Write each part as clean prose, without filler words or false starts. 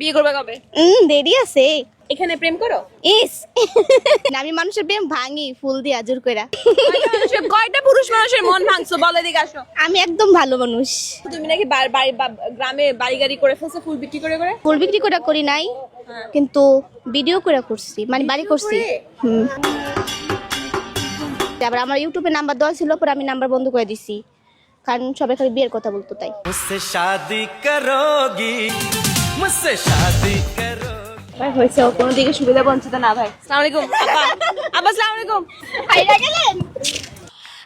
বিয়ে করবে কবে? দেরি আছে। এখানে প্রেম করো? ইস আমি মানুষের প্রেম ভাঙি ফুল দিয়া জোর কইরা। কয়টা পুরুষ মানুষের মন ভাঙছো বলে দিকে আসো। আমি একদম ভালো মানুষ। তুমি নাকি গ্রামে বাড়ি গাড়ি করে ফেলছো ফুল বিক্রি করে করে? ফুল বিক্রি করে করি নাই, কিন্তু ভিডিও করে করছি, মানে বাড়ি করছি। আবার আমার ইউটিউবে নাম্বার দেওয়া ছিল, পরে আমি নাম্বার বন্ধ করে দিছি, কারণ সবাই খালি বিয়ের কথা বলতো তাই। मुझसे शादी करोगी मुझसे शादी करो। ভাই হয়েছে ও কোনো দিকে সুবিধা বঞ্চিত না ভাই। আসসালামু আলাইকুম আপা। আপা আসসালামু আলাইকুম। হাইরা গেলেন।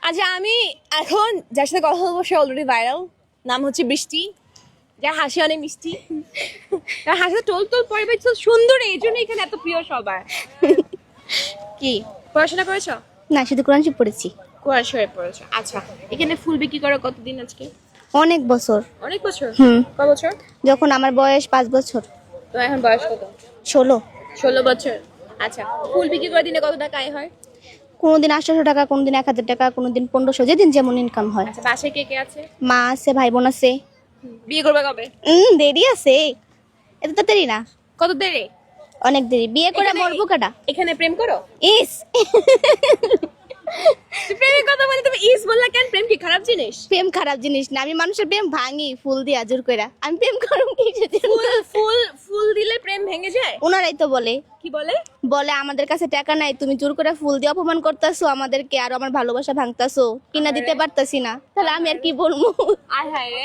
আচ্ছা আমি এখন যার সাথে কথা বলবো সে অলরেডি ভাইরাল, নাম হচ্ছে বৃষ্টি, যার হাসি অনেক মিষ্টি, তার হাসিতে টোল টোল পরে ভাই সুন্দর, এই জন্য এখানে এত প্রিয় সবার। কি পড়াশোনা করেছো? না, শুধু কোরআন শরীফ পড়েছি। কোরআন শরীফ পড়েছো? আচ্ছা এখানে ফুল বিক্রি করো কতদিন আজকে? অনেক বছর। অনেক বছর? কত বছর? যখন আমার বয়স 5 বছর। তো এখন বয়স কত? 16। 16 বছর। আচ্ছা ফুল বিক্রি করে দিনে কত টাকা আয় হয়? কোনোদিন 800 টাকা, কোনোদিন 1000 টাকা, কোনোদিন 1500, যেদিন যেমন ইনকাম হয়। আচ্ছা বাসায় কে কে আছে? মা আছে, ভাই বোন আছে। বিয়ে করবে কবে? দেরি আছে, এত তো দেরি না। কত দেরি? অনেক দেরি। বিয়ে করে এখানে- মরবো কাটা। এখানে প্রেম করো? ইস প্রেমের কথা বলে তুমি ইস বললা কেন? প্রেম কি খারাপ জিনিস? প্রেম খারাপ জিনিস না, আমি মানুষের প্রেম ভাঙি ফুল দিয়া জোর কইরা। আমি প্রেম করুম কি ফুল ফুল ফুল দিলে প্রেম ভেঙে যায়? ওনারাই তো বলে কি বলে? বলে আমাদের কাছে টাকা নাই, তুমি জোর করে ফুল দিয়ে অপমান করতেছো আমাদেরকে, আর আমার ভালোবাসা ভাঙতাছো, কিনা দিতে পারতাছি না। তাহলে আমি আর কি বলবো? আয় হায় রে।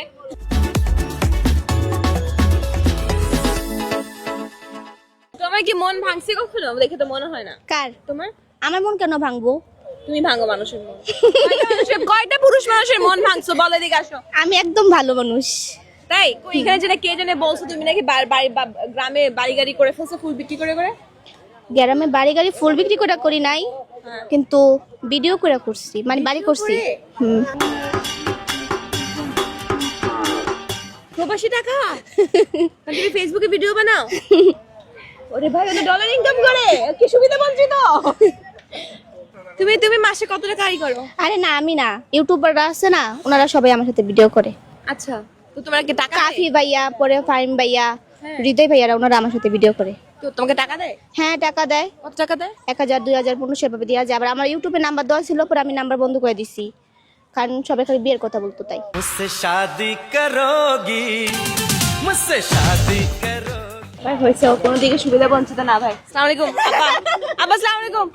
তোমার কি মন ভাঙছে কখনো? দেখে তো মনে হয় না। কার? তোমার? আমার মন কেন ভাঙবো? তুমি ভাঙো মানুষের মন। কয়টা পুরুষ মানুষের মন ভাঙছো বলে দিকে আসো। আমি একদম ভালো মানুষ। তাই এখানে যেটা কে জানে বলছো তুমি নাকি গ্রামে বাড়ি গাড়ি করে ফেলছো ফুল বিক্রি করে করে? গ্রামে বাড়ি গাড়ি ফুল বিক্রি করে করি নাই, কিন্তু ভিডিও করে করছি, মানে বাড়ি করছি। প্রবাসী টাকা তুমি ফেসবুকে ভিডিও বানাও? ওরে ভাই ওটা ডলার ইনকাম করে, কি সুবিধা বঞ্চিত। তুমি তুমি মাসে কত টাকা আয় করো? আরে না, আমি না, ইউটিউবাররা আছে না, ওনারা সবাই আমার সাথে ভিডিও করে। আচ্ছা তো তোমার কি টাকা দেয়? কাফি ভাইয়া, পরে ফাইম ভাইয়া, হ্যাঁ। হৃদয় ভাইয়ারা, ওনারা আমার সাথে ভিডিও করে। তো তোমাকে টাকা দেয়? হ্যাঁ, টাকা দেয়। কত টাকা দেয়? 1000, 2000, 1500 ভাবে দেওয়া যায়। আবার আমার ইউটিউবে নাম্বার দেওয়া ছিল, পরে আমি নাম্বার বন্ধ করে দিছি, কারণ সবাই খালি বিয়ের কথা বলতো তাই। मुझसे शादी करोगी मुझसे शादी करो। ভাই হয়েছে ও কোনো দিকে সুবিধা বঞ্চিত না ভাই। আসসালামু আলাইকুম আপা। আপা আসসালামু আলাইকুম।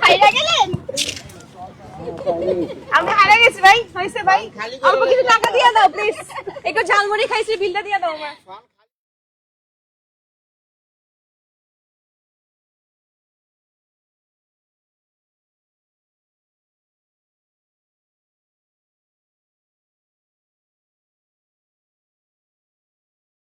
হাইরা গেলেন। আমি হারা গেছি ভাই। হয়েছে ভাই, অল্প কিছু টাকা দিয়ে দাও প্লিজ। একটু ঝালমুড়ি খাইছি, বিলটা দিয়ে দাও আমার।